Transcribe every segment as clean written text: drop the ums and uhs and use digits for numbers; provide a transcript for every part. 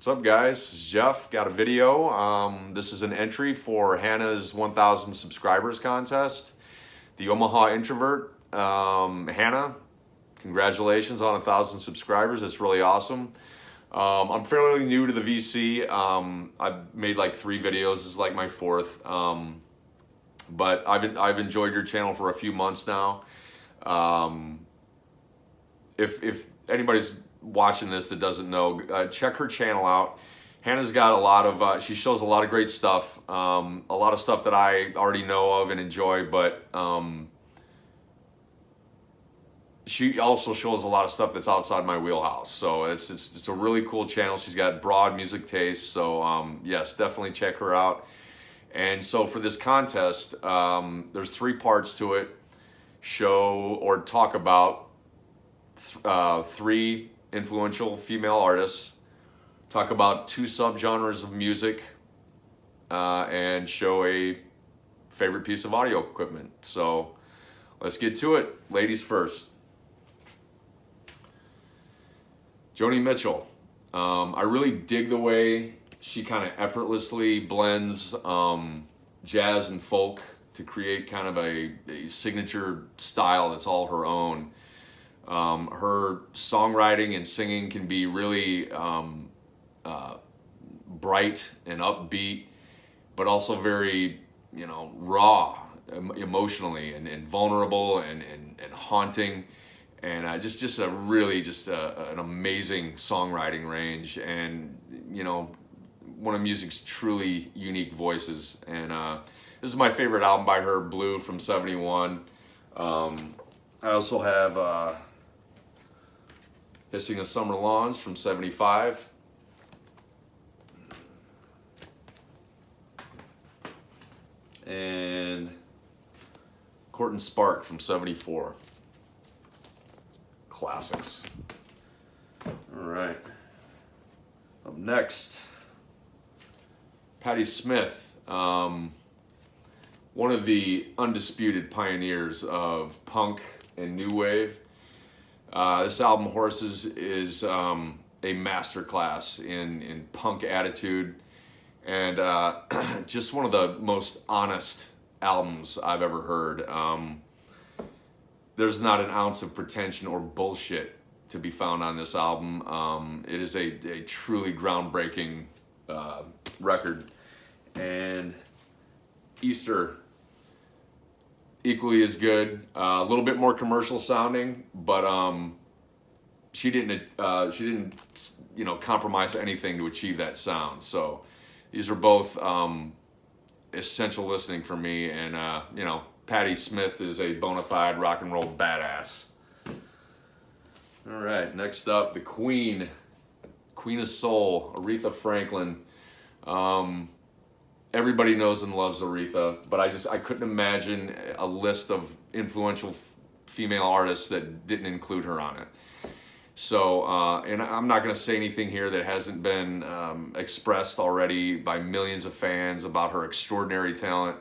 What's up, guys? This is Jeff. Got a video. This is an entry for Hannah's 1,000 subscribers contest. The Omaha Introvert. Hannah, congratulations on 1,000 subscribers. That's really awesome. I'm fairly new to the VC. I've made like 3 videos. This is like my 4th. But I've enjoyed your channel for a few months now. If anybody's watching this that doesn't know, check her channel out. Hannah's got a lot of, she shows a lot of great stuff, a lot of stuff that I already know of and enjoy, but she also shows a lot of stuff that's outside my wheelhouse. So it's a really cool channel. She's got broad music taste, so yes, definitely check her out. And so for this contest, there's 3 parts to it. Show or talk about 3 influential female artists, talk about 2 subgenres of music, and show a favorite piece of audio equipment. So let's get to it. Ladies first. Joni Mitchell. I really dig the way she kind of effortlessly blends jazz and folk to create kind of a signature style that's all her own. Her songwriting and singing can be really bright and upbeat, but also very, raw emotionally and vulnerable and haunting, and just a really an amazing songwriting range, and one of music's truly unique voices. And this is my favorite album by her, Blue from '71. I also have Hissing of Summer Lawns from '75. And Court and Spark from '74. Classics. All right. Up next, Patti Smith, one of the undisputed pioneers of punk and new wave. This album, Horses, is a masterclass in punk attitude, and just one of the most honest albums I've ever heard. There's not an ounce of pretension or bullshit to be found on this album. It is a truly groundbreaking record. And Easter, equally as good, a little bit more commercial sounding, but she didn't compromise anything to achieve that sound. So these are both essential listening for me, and Patti Smith is a bona fide rock and roll badass. All right, next up, the Queen of Soul, Aretha Franklin. Everybody knows and loves Aretha, but I couldn't imagine a list of influential female artists that didn't include her on it. So, and I'm not going to say anything here that hasn't been expressed already by millions of fans about her extraordinary talent.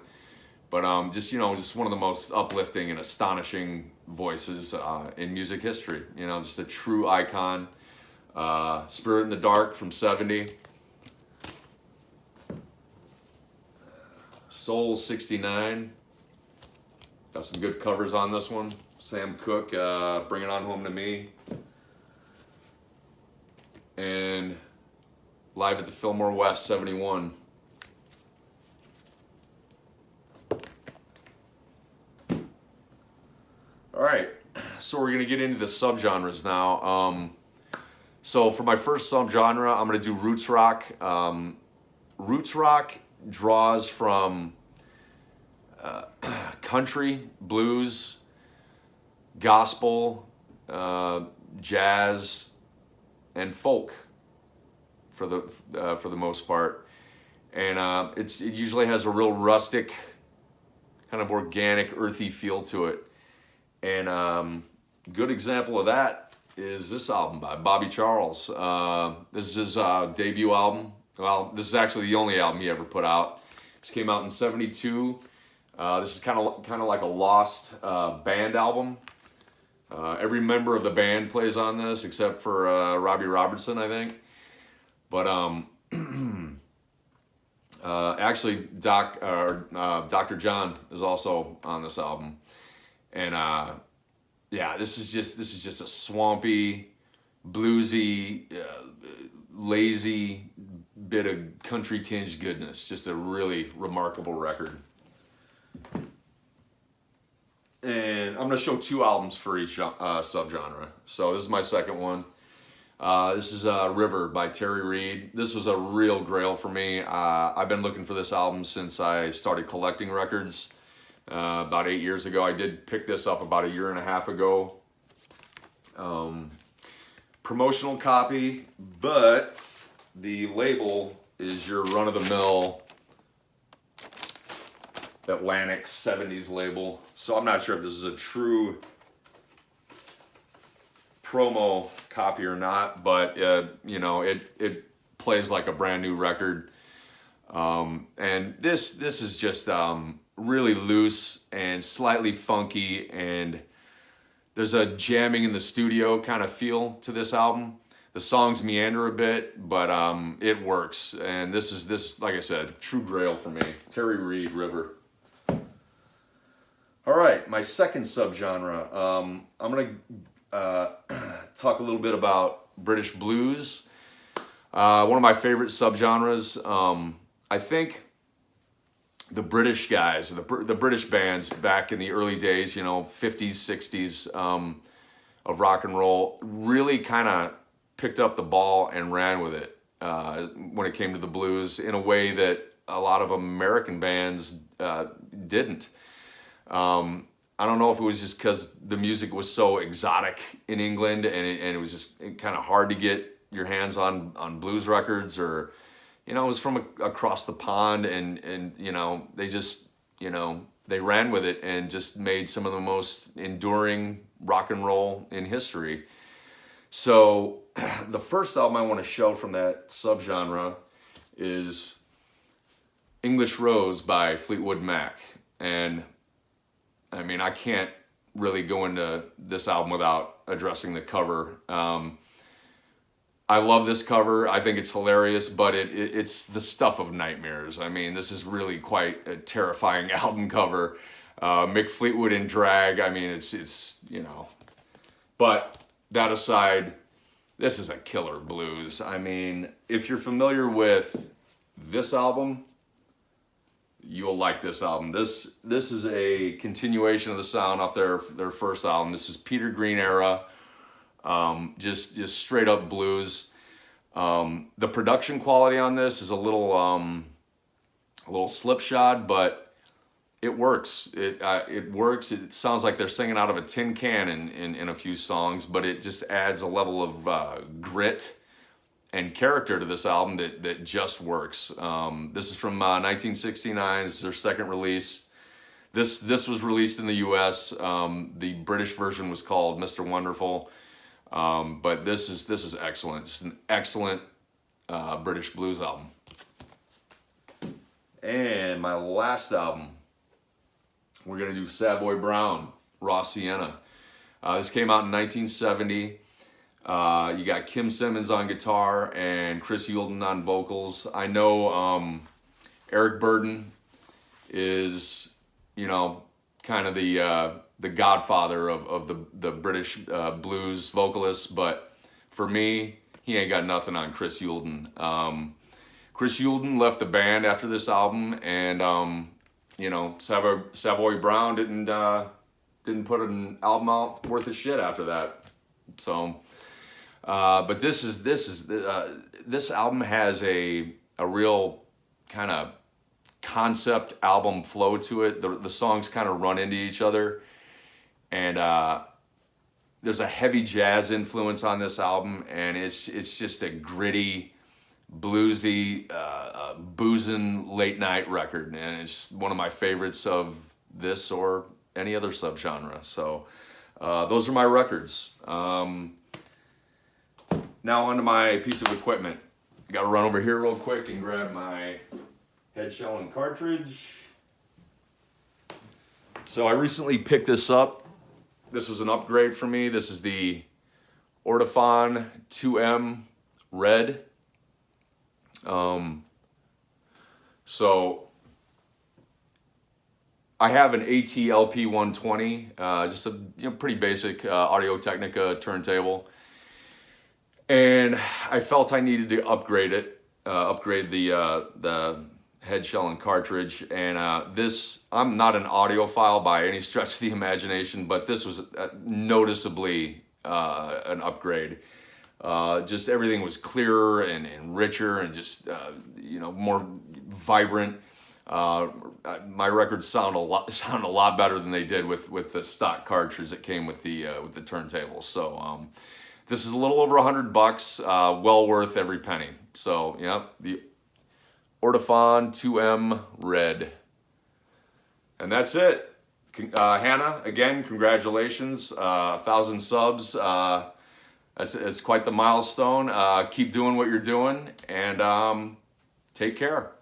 But just one of the most uplifting and astonishing voices in music history. Just a true icon. Spirit in the Dark from '70. Soul 69. Got some good covers on this one. Sam Cooke, Bring It On Home to Me. And Live at the Fillmore West, '71. All right, so we're gonna get into the subgenres now. So for my first subgenre, I'm gonna do roots rock. Roots rock draws from country, blues, gospel, jazz, and folk for the most part, and it usually has a real rustic, kind of organic, earthy feel to it. And good example of that is this album by Bobby Charles. This is his debut album. Well, this is actually the only album he ever put out. This came out in '72. This is kind of like a lost band album. Every member of the band plays on this except for Robbie Robertson, I think. But actually, Dr. John is also on this album, and yeah, this is just a swampy, bluesy, lazy bit of country tinged goodness. Just a really remarkable record. And I'm going to show 2 albums for each subgenre. So this is my second one. This is River by Terry Reid. This was a real grail for me. I've been looking for this album since I started collecting records about 8 years ago. I did pick this up about 1.5 years ago. Promotional copy, but the label is your run-of-the-mill Atlantic 70s label. So I'm not sure if this is a true promo copy or not, but you know, it plays like a brand new record. And this is just really loose and slightly funky, and there's a jamming in the studio kind of feel to this album. The songs meander a bit, but it works. And this, like I said, true grail for me. Terry Reid, River. All right, my second subgenre. I'm gonna talk a little bit about British blues. One of my favorite subgenres. I think the British guys, the British bands back in the early days, you know, 50s, 60s of rock and roll, really kind of picked up the ball and ran with it when it came to the blues in a way that a lot of American bands didn't. I don't know if it was just because the music was so exotic in England, and it was just kind of hard to get your hands on blues records, or, you know, it was from across the pond, and you know, they just, you know, they ran with it and just made some of the most enduring rock and roll in history. So the first album I want to show from that subgenre is English Rose by Fleetwood Mac. And I mean, I can't really go into this album without addressing the cover. I love this cover. I think it's hilarious, but it's the stuff of nightmares. I mean, this is really quite a terrifying album cover. Mick Fleetwood in drag. I mean, it's you know. But that aside, this is a killer blues. I mean, if you're familiar with this album, you'll like this album. This is a continuation of the sound off their first album. This is Peter Green era, just straight up blues. The production quality on this is a little slipshod, but it works. It works. It sounds like they're singing out of a tin can in a few songs, but it just adds a level of grit and character to this album that just works. This is from 1969. This is their second release. This was released in the U.S. The British version was called Mr. Wonderful, but this is excellent. It's an excellent British blues album. And my last album, we're gonna do Savoy Brown, Raw Sienna. This came out in 1970. You got Kim Simmons on guitar and Chris Yulden on vocals. I know Eric Burdon is, you know, kind of the godfather of the British blues vocalists, but for me, he ain't got nothing on Chris Yulden. Chris Yulden left the band after this album, and you know, Savoy Brown didn't put an album out worth of shit after that. So. But this album has a real kind of concept album flow to it. The songs kind of run into each other, and there's a heavy jazz influence on this album, and it's just a gritty, bluesy, boozing late night record, and it's one of my favorites of this or any other subgenre. So those are my records. Now onto my piece of equipment. I gotta run over here real quick and grab my head shell and cartridge. So I recently picked this up. This was an upgrade for me. This is the Ortophon 2M Red. So I have an AT-LP 120, just a pretty basic Audio-Technica turntable, and I felt I needed to upgrade it, upgrade the head shell and cartridge. And this, I'm not an audiophile by any stretch of the imagination, but this was noticeably an upgrade. Just everything was clearer and richer and just more vibrant. My records sound a lot better than they did with the stock cartridge that came with the turntable. So this is a little over $100, well worth every penny. So yeah, the Ortofon 2M Red, and that's it. Hannah, again, congratulations, 1,000 subs. It's quite the milestone. Keep doing what you're doing, and take care.